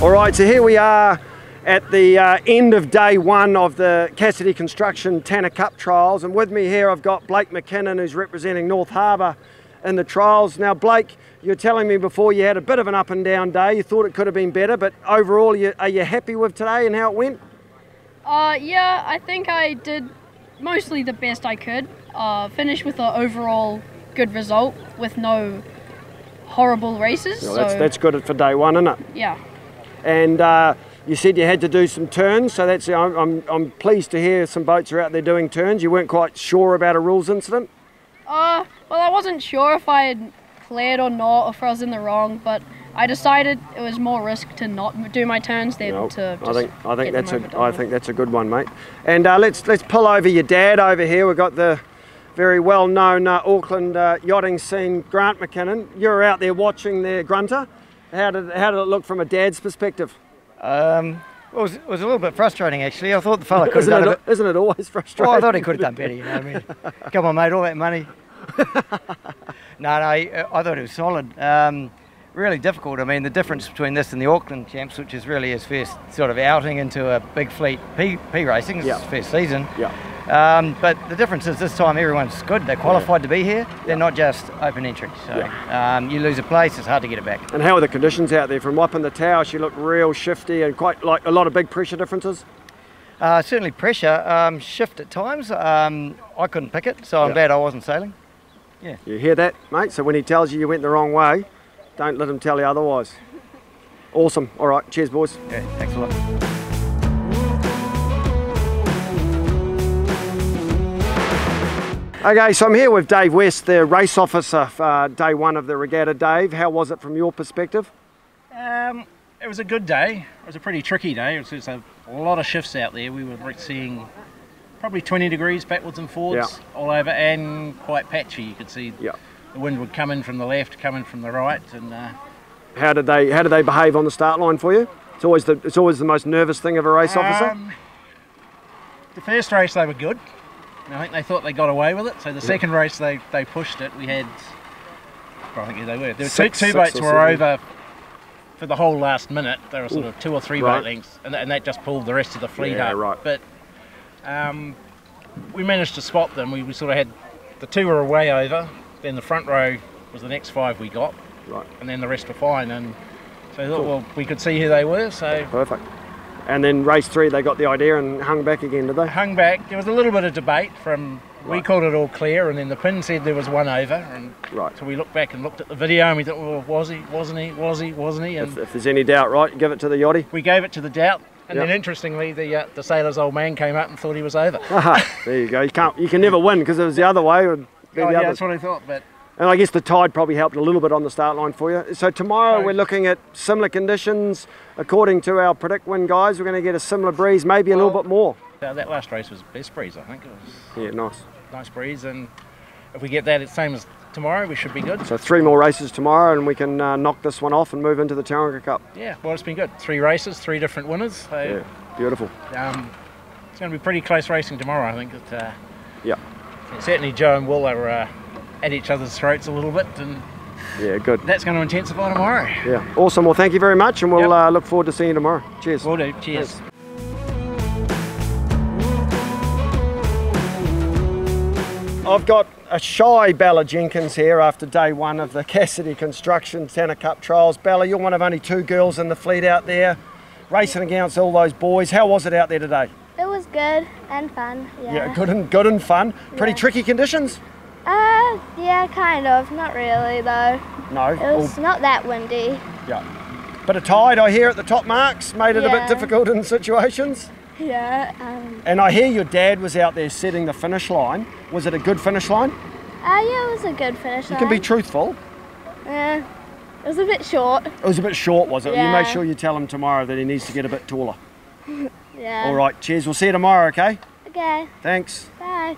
All right, so here we are at the end of day one of the Cassidy Construction Tauranga Cup trials, and with me here I've got Blake McKinnon, who's representing North Harbour in the trials. Now Blake, you were telling me before you had a bit of an up and down day. You thought it could have been better, but overall are you happy with today and how it went? Yeah, I think I did mostly the best I could. Finished with an overall good result with no horrible races. Well, so that's good for day one, isn't it? Yeah. And you said you had to do some turns, so that's I'm pleased to hear some boats are out there doing turns. You weren't quite sure about a rules incident? Well, I wasn't sure if I had cleared or not, or if I was in the wrong, but I decided it was more risk to not do my turns than to just I think that's a good one, mate. And let's pull over your dad over here. We've got the very well-known Auckland yachting scene, Grant McKinnon. You're out there watching their grunter. How did it look from a dad's perspective? It was a little bit frustrating, actually. I thought the fella could have done a bit. Isn't it always frustrating? Oh, I thought he could have done better, you know what I mean? Come on, mate, all that money. No, I thought it was solid. Really difficult. I mean, the difference between this and the Auckland Champs, which is really his first sort of outing into a big fleet P racing, it's his first season. Yeah. But the difference is this time everyone's good. They're qualified to be here. They're not just open entry. So you lose a place, it's hard to get it back. And how are the conditions out there? From up in the tower, she looked real shifty and quite like a lot of big pressure differences. Certainly pressure. Shift at times. I couldn't pick it, so I'm glad I wasn't sailing. Yeah. You hear that, mate? So when he tells you went the wrong way, don't let him tell you otherwise. Awesome. All right. Cheers, boys. Yeah, thanks a lot. Okay, so I'm here with Dave West, the race officer for day one of the regatta. Dave, how was it from your perspective? It was a good day. It was a pretty tricky day. It was a lot of shifts out there. We were seeing probably 20 degrees backwards and forwards all over, and quite patchy. You could see the wind would come in from the left, come in from the right. And how did they behave on the start line for you? It's always the most nervous thing of a race officer. The first race they were good. I think they thought they got away with it. So the second race they pushed it. We had, I think they were. There were two boats were over for the whole last minute. They were sort of 2 or 3 boat lengths, and that just pulled the rest of the fleet up. Right. But we managed to spot them. We sort of had the 2 were way over. Then the front row was the next 5 we got. Right. And then the rest were fine. And so I thought, well, we could see who they were. So perfect. And then race 3, they got the idea and hung back again, did they? Hung back. There was a little bit of debate from, we called it all clear, and then the pin said there was one over. And so we looked back and looked at the video and we thought, well, was he, wasn't he, was he, wasn't he? And if there's any doubt, right, give it to the yachty. We gave it to the doubt. And then interestingly, the sailor's old man came up and thought he was over. There you go. You can never win because it was the other way. That's what I thought. But and I guess the tide probably helped a little bit on the start line for you. So tomorrow we're looking at similar conditions. According to our predict win guys, we're going to get a similar breeze, maybe a little bit more. That last race was best breeze, I think. It was nice. Nice breeze, and if we get that, it's same as tomorrow, we should be good. So 3 more races tomorrow, and we can knock this one off and move into the Tauranga Cup. Yeah, well, it's been good. 3 races, 3 different winners. So, yeah, beautiful. It's going to be pretty close racing tomorrow, I think. Certainly Joe and Will are at each other's throats a little bit, and good. That's going to intensify tomorrow. Yeah, awesome. Well, thank you very much, and we'll look forward to seeing you tomorrow. Cheers. Will do. Cheers. Thanks. I've got a shy Bella Jenkins here after day one of the Cassidy Construction Tauranga Cup trials. Bella, you're one of only 2 girls in the fleet out there, racing against all those boys. How was it out there today? It was good and fun. Yeah, good and fun. Pretty tricky conditions. Yeah, kind of. Not really though. No. It was not that windy. Yeah. But a tide, I hear, at the top marks made it a bit difficult in situations. Yeah. And I hear your dad was out there setting the finish line. Was it a good finish line? Yeah, it was a good finish line. You can be truthful. It was a bit short. It was a bit short, was it? Yeah. You make sure you tell him tomorrow that he needs to get a bit taller. Yeah. All right, cheers. We'll see you tomorrow, okay? Okay. Thanks. Bye.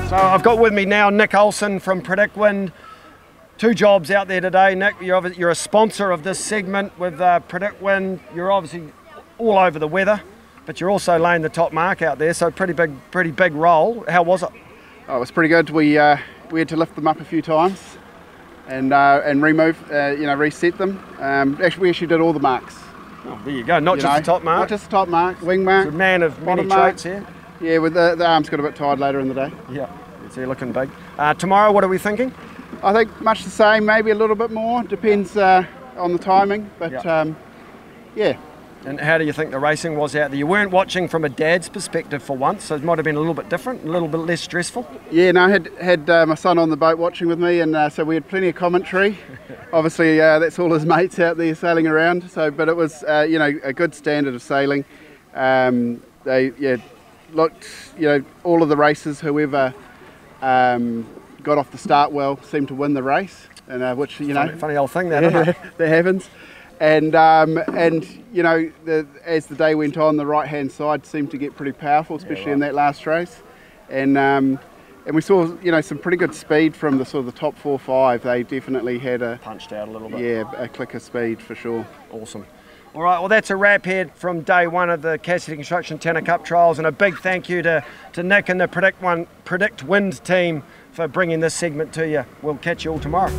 So I've got with me now Nick Olsen from Predict Wind. 2 jobs out there today. Nick, you're a sponsor of this segment with Predict Wind. You're obviously all over the weather, but you're also laying the top mark out there, so pretty big role. How was it? Oh, it was pretty good. We we had to lift them up a few times and remove, reset them. We actually did all the marks. Oh, there you go. Not just the top mark. Not just the top mark. Wing mark. It's a man of many traits here. Yeah, with the arms got a bit tired later in the day. Yeah, so you're looking big. Tomorrow, what are we thinking? I think much the same, maybe a little bit more. Depends on the timing, but yeah. And how do you think the racing was out there? You weren't watching from a dad's perspective for once, so it might have been a little bit different, a little bit less stressful. Yeah, no, I had my son on the boat watching with me, and so we had plenty of commentary. Obviously, that's all his mates out there sailing around. So, but it was, a good standard of sailing. They looked, all of the races, whoever got off the start well seemed to win the race, and which funny old thing that, isn't it? That happens. And as the day went on, the right hand side seemed to get pretty powerful, especially in that last race. And we saw some pretty good speed from the sort of the top 4 or 5. They definitely had punched out a little bit. Yeah, a click of speed for sure. Awesome. All right, well that's a wrap here from day 1 of the Cassidy Construction Tauranga Cup trials, and a big thank you to Nick and the Predict Wind team for bringing this segment to you. We'll catch you all tomorrow.